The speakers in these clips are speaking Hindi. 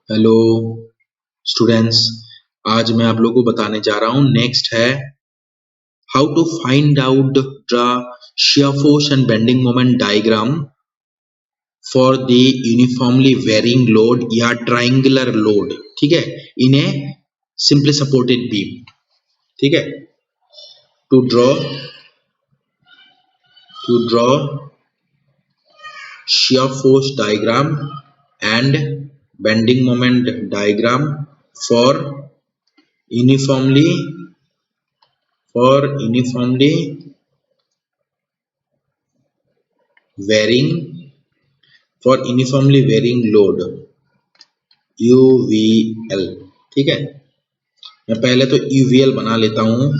हेलो स्टूडेंट्स, आज मैं आप लोगों को बताने जा रहा हूँ। नेक्स्ट है how to find out the shear force and bending moment diagram for the uniformly varying load या ट्राइंगुलर लोड। ठीक है, इन्हें सिंपली सपोर्टेड बीम। ठीक है, to draw shear force diagram and bending moment diagram for uniformly varying load UVL। ठीक है, मैं पहले तो UVL बना लेता हूं।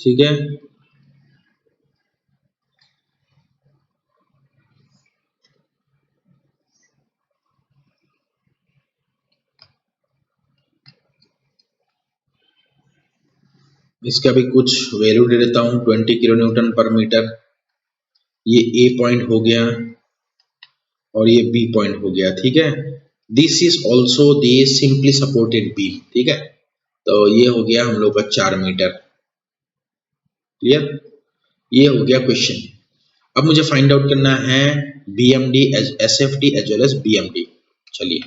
ठीक है, इसका भी कुछ वैल्यू दे देता हूं। 20 किलो न्यूटन पर मीटर, ये A पॉइंट हो गया और ये B पॉइंट हो गया। ठीक है, this is also the simply supported B। ठीक है, तो ये हो गया हम लोग का 4 मीटर। क्लियर, ये हो गया क्वेश्चन। अब मुझे फाइंड आउट करना है BMD SFD as well as BMD। चलिए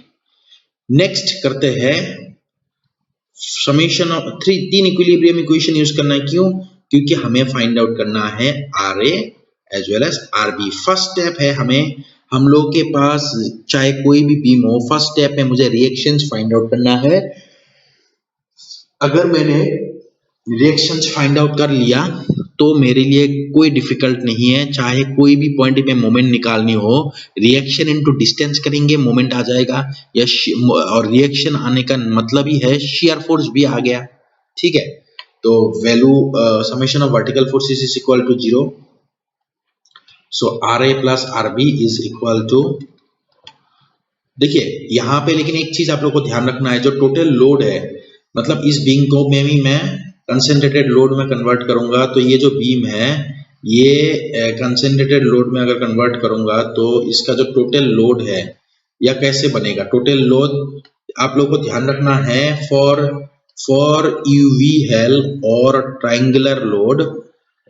नेक्स्ट करते हैं समेशन ऑफ तीन इक्विलिब्रियम इक्वेशन यूज करना है। क्यों? क्योंकि हमें फाइंड आउट करना है RA as well as RB। First step है हम लोग के पास चाहे कोई भी बीम हो, फर्स्ट स्टेप में मुझे रिएक्शंस फाइंड आउट करना है। अगर मैंने रिएक्शंस फाइंड आउट कर लिया तो मेरे लिए कोई डिफिकल्ट नहीं है। चाहे कोई भी पॉइंट पे मोमेंट निकालनी हो, रिएक्शन इनटू डिस्टेंस करेंगे, मोमेंट आ जाएगा। या और रिएक्शन आने का मतलब ही है शियर फोर्स भी आ गया। ठीक है, तो value summation of vertical forces is equal to 0। So RA plus RB is equal to, देखिए यहाँ पे लेकिन एक चीज आप लोग को ध्यान रखना है, जो टोटल लोड है, मतलब इस बीम को में भी मैं कंसेंट्रेटेड लोड में कन्वर्ट करूंगा तो ये जो बीम है ये कंसेंट्रेटेड लोड में अगर कन्वर्ट करूंगा तो इसका जो टोटल लोड है या कैसे बनेगा टोटल लोड, आप लोग को ध्यान रखना है। फॉर UVL और triangular load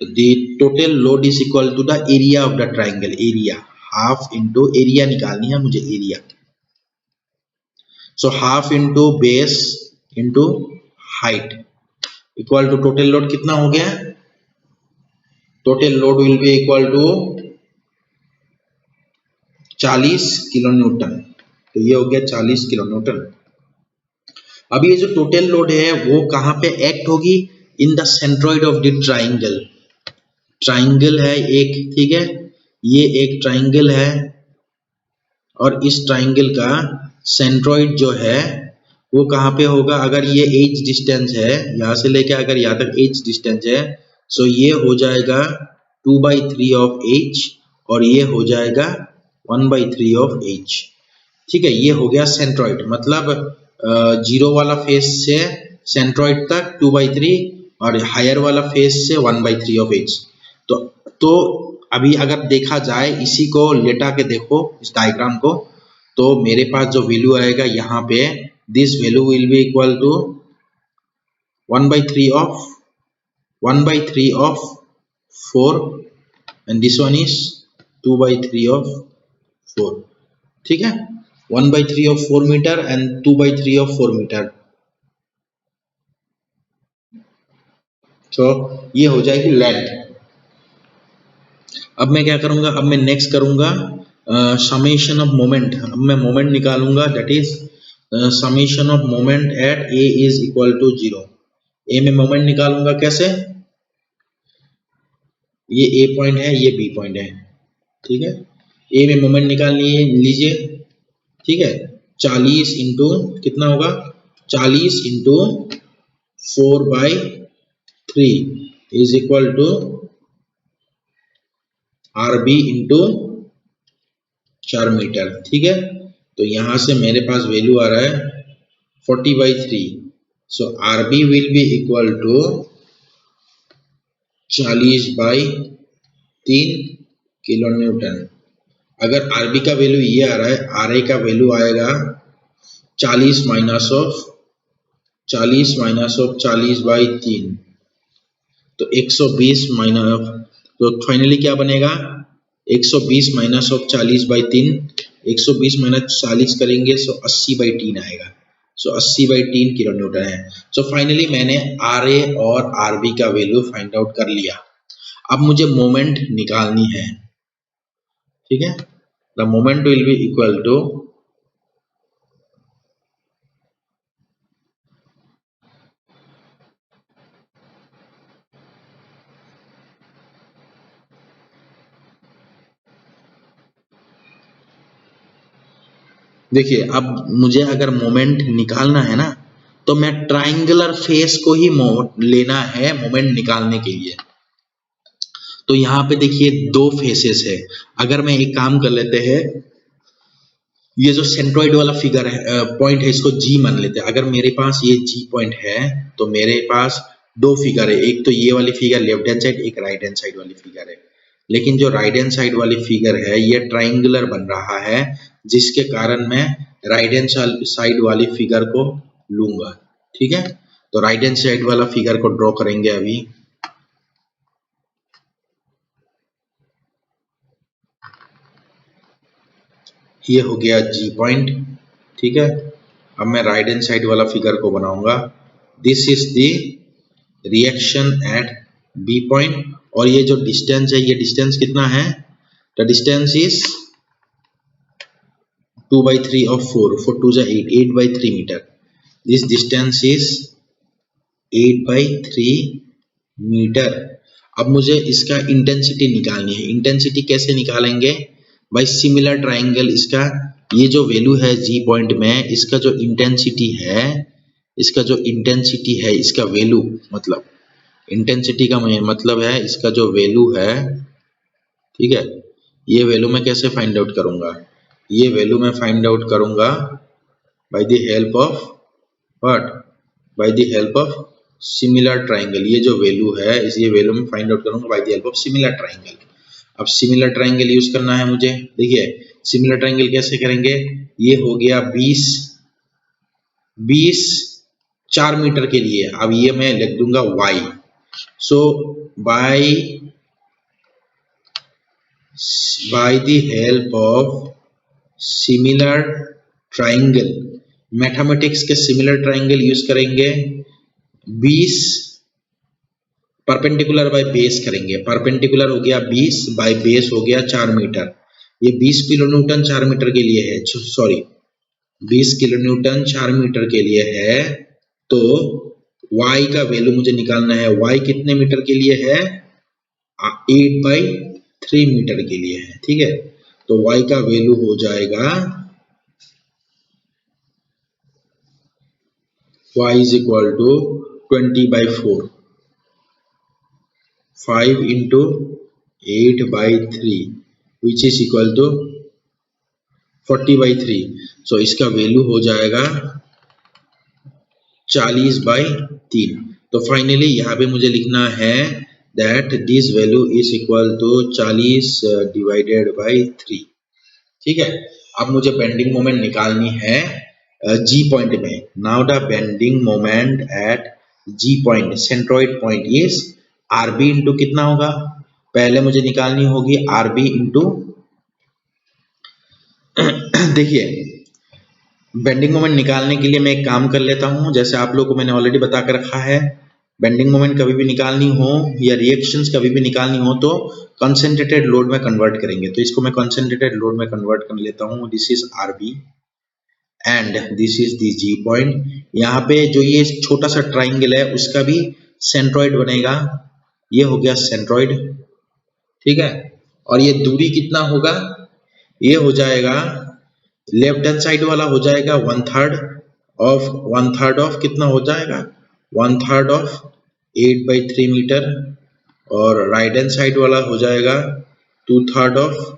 the total load is equal to the area of the triangle. Area half into area निकालनी है मुझे, area. So half into base into height equal to total load कितना हो गया? Total load will be equal to 40 kilo Newton. तो ये हो गया 40 किलो न्यूटन। अब ये जो टोटल लोड है वो कहाँ पे एक्ट होगी? In the centroid of the triangle. Triangle है एक, ठीक है, ये एक ट्राइंगल है और इस ट्राइंगल का सेंट्रॉइड जो है वो कहाँ पे होगा? अगर ये एच डिस्टेंस है, यहाँ से लेके अगर यहाँ तक एच डिस्टेंस है, सो ये हो जाएगा 2/3 ऑफ एच और ये हो जाएगा 1/3 ऑफ एच। ठीक है, ये हो गया सेंट्रॉइड, मतलब जीरो वाला फेस से सेंट्रॉइड तक 2/3 और हायर वाला फेस से 1/3 ऑफ एच। तो अभी अगर देखा जाए, इसी को लेटा के देखो इस डायग्राम को, तो मेरे पास जो वैल्यू आएगा यहाँ पे, this value will be equal to 1/3 of 4 and this one is 2/3 of 4। ठीक है, 1/3 of 4 metre and 2/3 of 4 metre. तो ये हो जाएगी लेंथ। अब मैं क्या करूंगा? अब मैं नेक्स्ट करूंगा समेशन ऑफ मोमेंट। अब मैं मोमेंट निकालूंगा, that is summation of moment at A is equal to 0। A में मोमेंट निकालूंगा कैसे? ये A पॉइंट है, ये B पॉइंट है। ठीक है, ए में मोमेंट निकाल लीजिए। ठीक है, 40 इंटू कितना होगा? 40 into 4/3 is equal to RB into 4 metre. ठीक है, तो यहां से मेरे पास वैल्यू आ रहा है 40/3। So RB will be equal to 40/3 kilo newton. अगर आरबी का वैल्यू ये आ रहा है, आर ए का वैल्यू आएगा 40 माइनस ऑफ 40/3, तो 120 माइनस, तो फाइनली क्या बनेगा 120 माइनस ऑफ 40/3, 120 माइनस 40 करेंगे सो 80/3 आएगा, सो 80/3 किलो न्यूटन है। सो फाइनली मैंने आर ए और आर बी का वैल्यू फाइंड आउट कर लिया। अब मुझे मोमेंट निकालनी है, ठीक है। The moment will be equal to देखिए, अब मुझे अगर मोमेंट निकालना है ना, तो मैं ट्राइंगुलर फेस को ही लेना है मोमेंट निकालने के लिए। तो यहाँ पे देखिए दो फेसेस है। अगर मैं एक काम कर लेते हैं, ये जो सेंट्रोइड वाला फिगर है, पॉइंट है, इसको जी मान लेते हैं। अगर मेरे पास ये जी पॉइंट है तो मेरे पास दो फिगर है, एक तो ये वाली फिगर लेफ्ट हैंड साइड, एक राइट हैंड साइड वाली फिगर है। लेकिन जो राइट हैंड साइड वाली फिगर है ये ट्राइंगुलर बन रहा है, जिसके कारण मैं राइट हैंड साइड वाली फिगर को लूंगा, ठीक है। तो राइट हैंड साइड वाला फिगर को ड्रॉ करेंगे अभी। ये हो गया जी पॉइंट, ठीक है। अब मैं राइट हैंड साइड वाला फिगर को बनाऊंगा। This is the reaction at B point, और ये जो डिस्टेंस है, ये डिस्टेंस कितना है, the distance is 2/3 of 4, 4 2 is 8, 8/3 meter. This distance is 8/3 metre. अब मुझे इसका इंटेंसिटी निकालनी है। इंटेंसिटी कैसे निकालेंगे भाई, सिमिलर ट्राइंगल, इसका ये जो वैल्यू है जी पॉइंट में, इसका जो इंटेंसिटी है, इसका जो इंटेंसिटी है, इसका वैल्यू मतलब इंटेंसिटी का मतलब है इसका जो वैल्यू है, ठीक है। ये वैल्यू मैं कैसे फाइंड आउट करूंगा, ये वैल्यू मैं फाइंड आउट करूंगा by the help of what, by the help of similar triangle. ये जो वैल्यू है, इस ये वैल्यू मैं फाइंड आउट करूंगा by the help of similar triangle. अब सिमिलर ट्राइंगल यूज करना है मुझे। देखिए सिमिलर ट्राइंगल कैसे करेंगे, ये हो गया 20 4 मीटर के लिए। अब ये मैं लिख दूंगा y, so by the help of similar triangle, mathematics के सिमिलर ट्राइंगल यूज करेंगे। 20 परपेंडिकुलर बाय बेस करेंगे, परपेंडिकुलर हो गया 20 बाय बेस हो गया 4 मीटर। ये 20 किलो न्यूटन 4 मीटर के लिए है, सॉरी 20 किलो न्यूटन 4 मीटर के लिए है। तो y का वैल्यू मुझे निकालना है, y कितने मीटर के लिए है, 8/3 मीटर के लिए है, ठीक है। तो y का वैल्यू हो जाएगा y is equal to 20/4, 5 into 8/3 which is equal to 40/3। So इसका वैल्यू हो जाएगा 40/3। तो फाइनली यहाँ पे मुझे लिखना है that this value is equal to 40 divided by 3, ठीक है। अब मुझे बेंडिंग मोमेंट निकालनी है जी पॉइंट में। Now the bending moment at G point, centroid point is R B into कितना होगा, पहले मुझे निकालनी होगी आर बी इंटू देखिए बेंडिंग मोमेंट निकालने के लिए मैं एक काम कर लेता हूं, जैसे आप लोगों को मैंने ऑलरेडी बता कर रखा है। बेंडिंग मोमेंट कभी भी निकालनी हो या रिएक्शंस कभी भी निकालनी हो तो कंसंट्रेटेड लोड में कन्वर्ट करेंगे। तो इसको मैं कंसंट्रेटेड लोड में कन्वर्ट कर लेता हूं। This is R B and this is the G point. यहाँ पे जो ये छोटा सा ट्राइंगल है उसका भी सेंट्रोइड बनेगा, ये हो गया सेंट्रोइड, ठीक है। और ये दूरी कितना होगा, ये हो जाएगा लेफ्ट हैंड साइड वाला हो जाएगा 1/3 ऑफ कितना हो जाएगा, 1/3 ऑफ 8/3 मीटर, और राइट हैंड साइड वाला हो जाएगा 2/3 ऑफ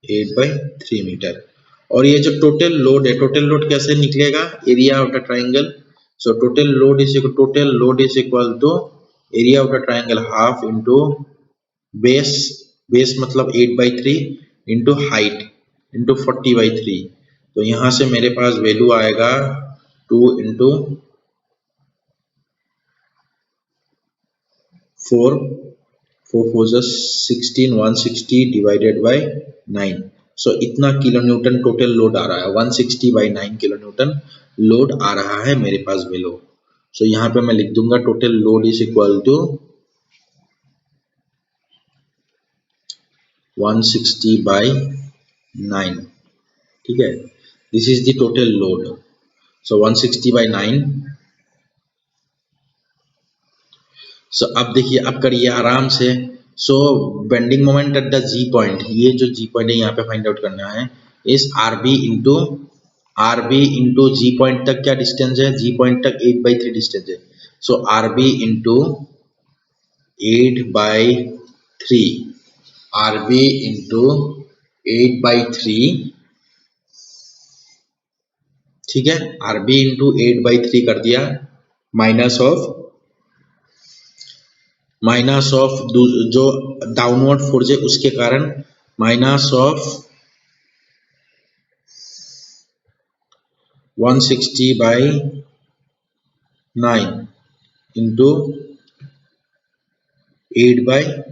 8/3 मीटर। और ये जो टोटल लोड है, टोटल लोड कैसे निकलेगा, area of the triangle. So total load is equal to area of the triangle half into base, base मतलब 8/3 इंटू हाइट इंटू 40/3, तो यहाँ से मेरे पास वैल्यू आएगा 2 इंटू 4, 4 4 16, 160 डिवाइडेड बाय 9। सो इतना किलो न्यूटन टोटल लोड आ रहा है, 160/9 किलो न्यूटन लोड आ रहा है मेरे पास वैल्यू। सो यहाँ पे मैं लिख दूंगा total load is equal to 160/9, ठीक है। This is the total load. So 160/9। So अब देखिए, अब करिए आराम से। So bending moment at the G point, ये जो जी पॉइंट है यहाँ पे फाइंड आउट करना है, इस are B into G point तक क्या डिस्टेंस है, जी पॉइंट तक 8/3 डिस्टेंस है। So R B into 8/3, R B into 8/3, ठीक है। आर बी इंटू 8/3 कर दिया, माइनस ऑफ जो डाउनवर्ड फोर्स है उसके कारण, माइनस ऑफ 160/9 इंटू 8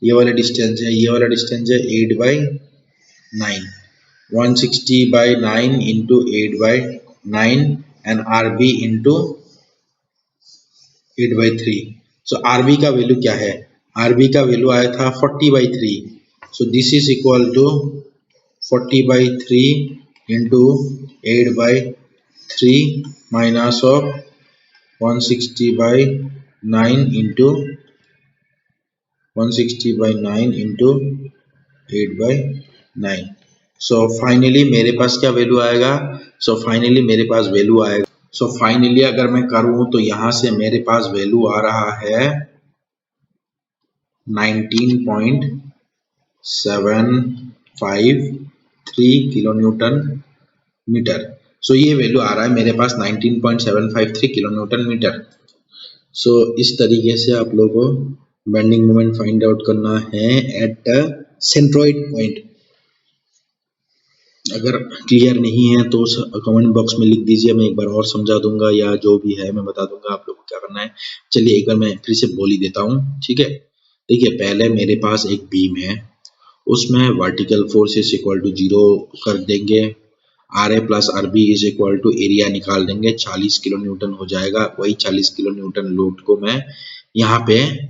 ये वाला डिस्टेंस है, 8/9, 160/9 into 8/9 and R B into 8/3। So R B का वैल्यू क्या है, आर बी का वैल्यू आया था 40/3। So this is equal to 40/3 into 8/3 minus of 160/9 into 8/9। So finally मेरे पास क्या वैल्यू आएगा, सो फाइनली अगर मैं करूं तो यहां से मेरे पास वैल्यू आ रहा है 19.753 किलो न्यूटन मीटर। सो ये वैल्यू आ रहा है मेरे पास 19.753 किलो न्यूटन मीटर। सो इस तरीके से आप लोगों को बेंडिंग मोमेंट फाइंड आउट करना है एट द सेंट्रोइड पॉइंट। अगर क्लियर नहीं है तो कमेंट बॉक्स में लिख दीजिए, मैं एक बार और समझा दूंगा, या जो भी है मैं बता दूंगा आप लोगों को क्या करना है। चलिए एक बार मैं फिर से बोल ही देता हूँ, ठीक है। देखिए पहले मेरे पास एक बीम है, उसमें vertical force is equal to 0 कर देंगे, R A plus R B is equal to area निकाल देंगे, 40 किलो न्यूटन हो जाएगा। वही 40 किलो न्यूटन लोड को मैं यहाँ पे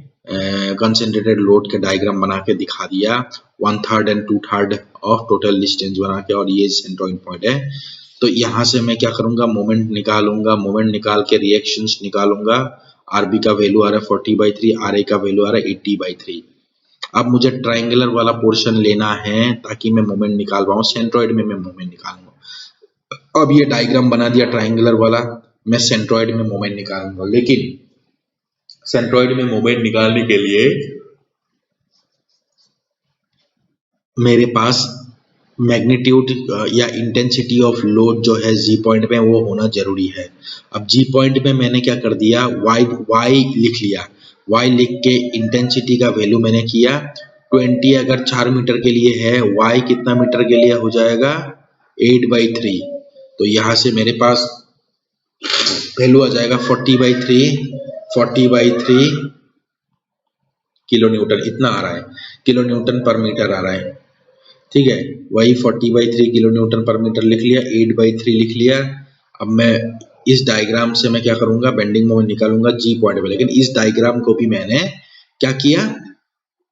कंसंट्रेटेड लोड के डायग्राम बना के दिखा दिया, 1/3 एंड 2/3 ऑफ टोटल डिस्टेंस बना के, और ये सेंट्रोइड पॉइंट है। तो यहाँ से मैं क्या करूंगा, मोमेंट निकालूंगा, मोमेंट निकाल के रिएक्शंस निकालूंगा। आरबी का वैल्यू आ रहा है 40/3, आर ए का वैल्यू आ रहा है 80/3। अब मुझे ट्राइंगुलर वाला पोर्शन लेना है ताकि मैं मोमेंट निकाल पाऊँ, सेंट्रोइड में मैं मोमेंट निकालूंगा। अब ये डायग्राम बना दिया ट्राइंगुलर वाला, मैं सेंट्रोइड में मोमेंट निकालूंगा। लेकिन सेंट्रोइड में मोमेंट निकालने के लिए मेरे पास मैग्नीट्यूड या इंटेंसिटी ऑफ लोड जो है जी पॉइंट पे वो होना जरूरी है। अब जी पॉइंट पे मैंने क्या कर दिया, वाई लिख लिया, वाई लिख के इंटेंसिटी का वैल्यू मैंने किया 20, अगर 4 मीटर के लिए है, वाई कितना मीटर के लिए हो जाएगा 8/3। तो यहाँ से मेरे पास वैल्यू आ जाएगा 40/3 किलो न्यूटन, इतना आ रहा है, किलो न्यूटन पर मीटर आ रहा है, ठीक है। वही 40/3 किलो न्यूटन पर मीटर लिख लिया, 8/3 लिख लिया। अब मैं इस डायग्राम से मैं क्या करूंगा, बेंडिंग मोमेंट निकालूंगा जी पॉइंट पे। लेकिन इस डायग्राम को भी मैंने क्या किया,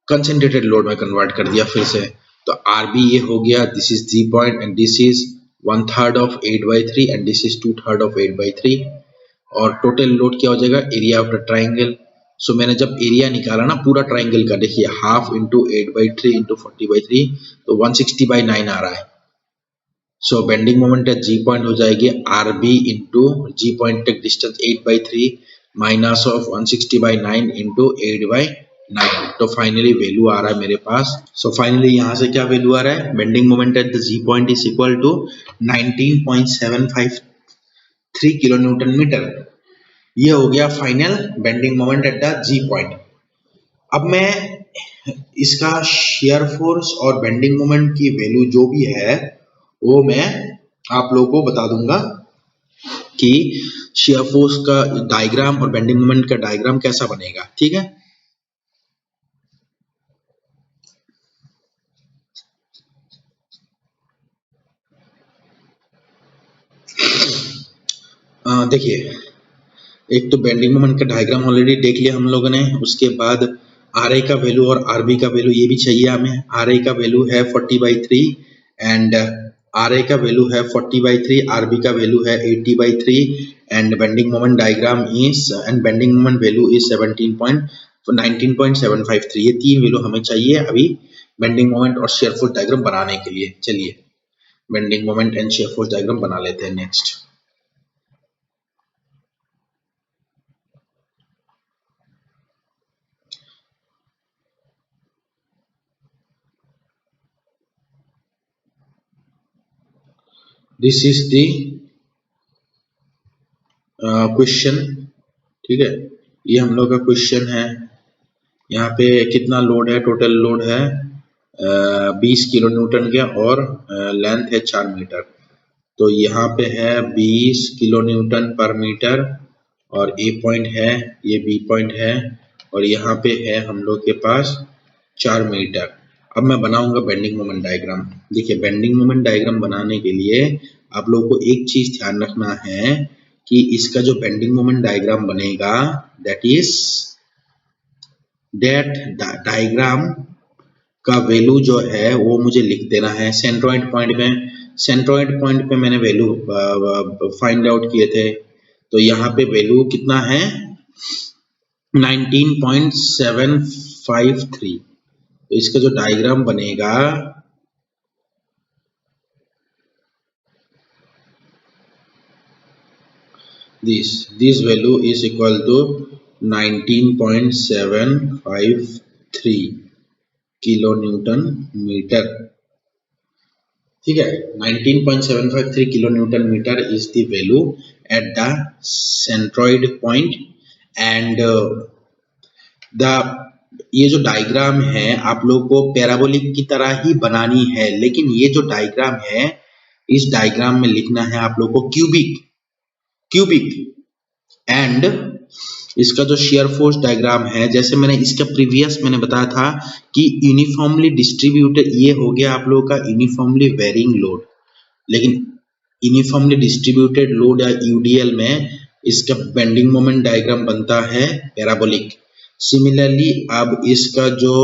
कंसंट्रेटेड लोड में कन्वर्ट कर दिया फिर से। तो आरबी ये हो गया, this is G point and this is 1/3 of 8/3 and this is 2/3 of 8/3। और टोटल लोड क्या हो जाएगा, area of the triangle. So मैंने जब एरिया निकाला ना पूरा ट्राइंगल का, देखिए हाफ इंटू 8/3 इंटू 40/3, तो 160/9 आ रहा है। So bending moment at G point हो जाएगी R B into G point तक डिस्टेंस 8/3 माइनस ऑफ 160/9 इंटू 8/9। तो फाइनली वैल्यू आ रहा है मेरे पास। सो फाइनली यहाँ से क्या वैल्यू आ रहा है, bending moment at the G point is equal to 19.753 kilo newton metre. ये हो गया final bending moment at the G point. अब मैं इसका शेयर फोर्स और बेंडिंग मोमेंट की वैल्यू जो भी है वो मैं आप लोगों को बता दूंगा कि शेयर फोर्स का डायग्राम और बेंडिंग मोमेंट का डायग्राम कैसा बनेगा। ठीक है, देखिए, एक तो बेंडिंग मोमेंट का डायग्राम ऑलरेडी देख लिया हम लोगों ने। उसके बाद आर आई का वैल्यू और आर बी का वैल्यू ये भी चाहिए हमें। आर आई का वैल्यू है 40/3 एंड आर आई का वैल्यू है 40/3, आर बी का वैल्यू है 80/3 and bending moment diagram is and bending moment value is 19.753। ये तीन वैल्यू हमें चाहिए अभी बेंडिंग मोमेंट और शेयर फोर्स डायग्राम बनाने के लिए। चलिए bending moment and shear force diagram बना लेते हैं next. This is the question. ठीक है, ये हम लोग का क्वेश्चन है। यहाँ पे कितना लोड है, टोटल लोड है 20 किलो न्यूटन के और लेंथ है 4 मीटर। तो यहाँ पे है 20 किलो न्यूटन पर मीटर और ए पॉइंट है, ये बी पॉइंट है और यहाँ पे है हम लोग के पास 4 मीटर। अब मैं बनाऊंगा बेंडिंग मोमेंट डायग्राम। देखिए बेंडिंग मोमेंट डायग्राम बनाने के लिए आप लोगों को एक चीज ध्यान रखना है कि इसका जो बेंडिंग मोमेंट डायग्राम बनेगा दैट इज दैट डायग्राम का वैल्यू जो है वो मुझे लिख देना है सेंट्रॉइड पॉइंट में। सेंट्रॉइड पॉइंट पे मैंने वैल्यू फाइंड आउट किए थे, तो यहाँ पे वैल्यू कितना है 19.753। तो इसका जो डायग्राम बनेगा this value is equal to 19.753 kilo newton metre. ठीक है, 19.753 kilo newton metre is the value at the centroid point and the ये जो डायग्राम है आप लोग को पैराबोलिक की तरह ही बनानी है, लेकिन ये जो डायग्राम है इस डायग्राम में लिखना है आप लोग को क्यूबिक एंड इसका जो शेयर फोर्स डायग्राम है, जैसे मैंने इसका प्रीवियस मैंने बताया था कि यूनिफॉर्मली डिस्ट्रीब्यूटेड, ये हो गया आप लोगों का यूनिफॉर्मली वेरिंग लोड। लेकिन यूनिफॉर्मली डिस्ट्रीब्यूटेड लोड या यूडीएल में इसका बेंडिंग मोमेंट डायग्राम बनता है पैराबोलिक। सिमिलरली अब इसका जो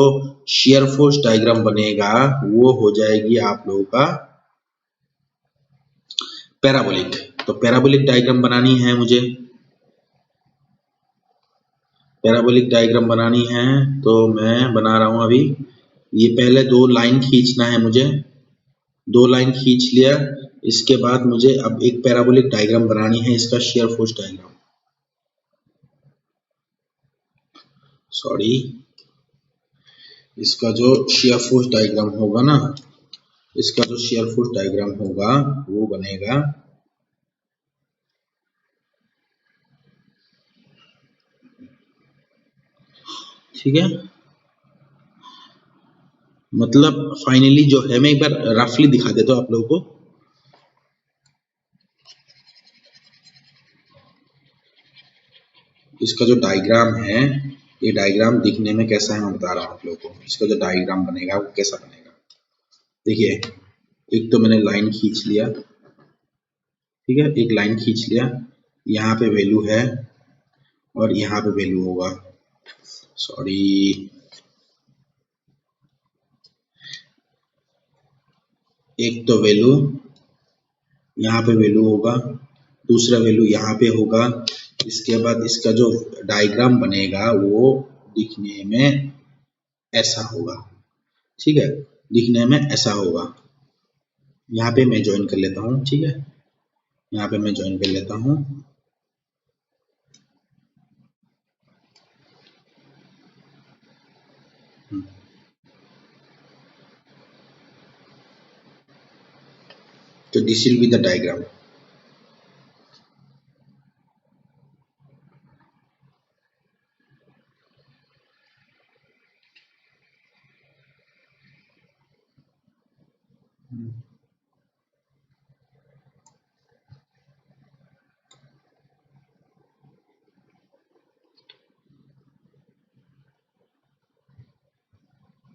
शेयर फोर्स डायग्राम बनेगा वो हो जाएगी आप लोगों का पैराबोलिक। तो पैराबोलिक डायग्राम बनानी है मुझे, पैराबोलिक डायग्राम बनानी है तो मैं बना रहा हूं अभी। ये पहले दो लाइन खींचना है मुझे, दो लाइन खींच लिया। इसके बाद मुझे अब एक पैराबोलिक डायग्राम बनानी है, इसका शेयर फोर्स डायग्राम, सॉरी इसका जो शेयर फोर्स डायग्राम होगा ना, इसका जो शेयर फोर्स डायग्राम होगा वो बनेगा ठीक है। मतलब फाइनली जो है मैं एक बार रफली दिखा देता हूं आप लोगों को। इसका जो डायग्राम है, ये डायग्राम दिखने में कैसा है मैं बता रहा हूँ आप लोगों को। इसका जो डायग्राम बनेगा वो कैसा बनेगा, देखिए एक तो मैंने लाइन खींच लिया, ठीक है, एक लाइन खींच लिया, यहाँ पे वैल्यू है और यहाँ पे वैल्यू होगा, सॉरी एक तो वैल्यू यहाँ पे वैल्यू होगा, दूसरा वैल्यू यहाँ पे होगा। इसके बाद इसका जो डायग्राम बनेगा वो दिखने में ऐसा होगा, ठीक है, दिखने में ऐसा होगा। यहाँ पे मैं ज्वाइन कर लेता हूँ, ठीक है, यहाँ पे मैं ज्वाइन कर लेता हूँ। तो this will be the diagram.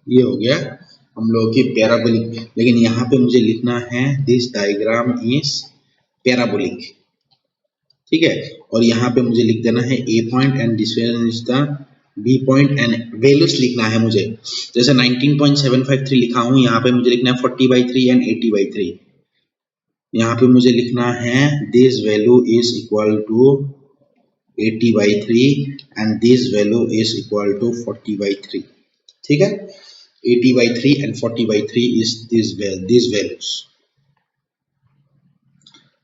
ये हो गया हम लोगों की पैराबोलिक, लेकिन यहाँ पे मुझे लिखना है दिस डायग्राम इज पैराबोलिक, ठीक है। और यहाँ पे मुझे लिख देना है A point and this is the B point and values लिखना है मुझे। जैसे 19.753 लिखा हूँ, यहाँ पे मुझे लिखना है 40/3 एंड 80/3। यहाँ पे मुझे लिखना है this value is equal to 80/3 and this value is equal to 40/3, ठीक है। 80/3 and 40/3 is these values.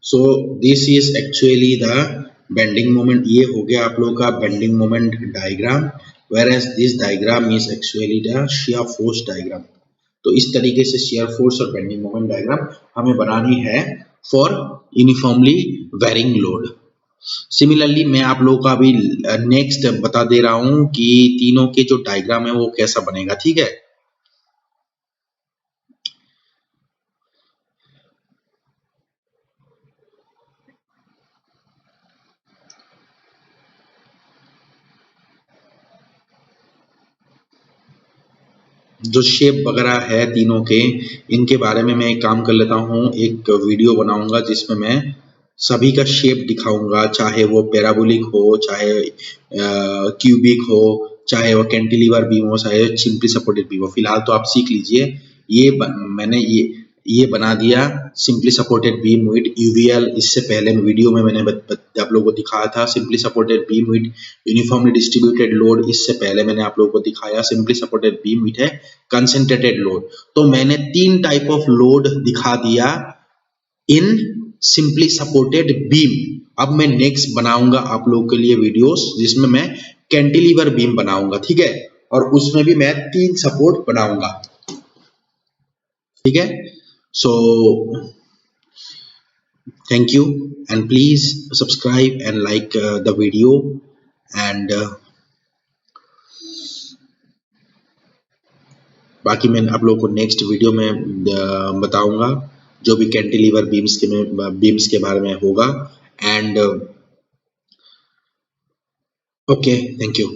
So this is actually the bending moment. ये हो गया आप लोगों का bending moment diagram, whereas this diagram is actually the shear force diagram. तो इस तरीके से shear force और bending moment diagram हमें बनानी है for uniformly varying load. Similarly मैं आप लोगों का अभी नेक्स्ट बता दे रहा हूं कि तीनों के जो डायग्राम है वो कैसा बनेगा, ठीक है। जो शेप वगैरह है तीनों के, इनके बारे में मैं एक काम कर लेता हूँ, एक वीडियो बनाऊंगा जिसमें मैं सभी का शेप दिखाऊंगा, चाहे वो पैराबोलिक हो, चाहे क्यूबिक हो, चाहे वो कैंटिलीवर बीम हो, चाहे सिंपली सपोर्टेड बीम हो। फिलहाल तो आप सीख लीजिए। मैंने ये बना दिया simply supported beam with UVL. इससे पहले वीडियो में मैंने आप लोगों को दिखाया था simply supported beam with uniformly distributed load. इससे पहले मैंने आप लोगों को दिखाया सिंपली सपोर्टेड बीम विद है कंसंट्रेटेड लोड। तो मैंने 3 टाइप ऑफ लोड दिखा दिया इन सिंपली सपोर्टेड बीम। अब मैं नेक्स्ट बनाऊंगा आप लोगों के लिए वीडियोस जिसमें मैं कैंटिलीवर बीम बनाऊंगा, ठीक है। और उसमें भी मैं 3 सपोर्ट बनाऊंगा, ठीक है। So thank you and please subscribe and like the video and बाकी मैं आप लोगों को नेक्स्ट वीडियो में बताऊंगा जो भी कैंटिलीवर बीम्स के बारे में होगा। And okay, thank you.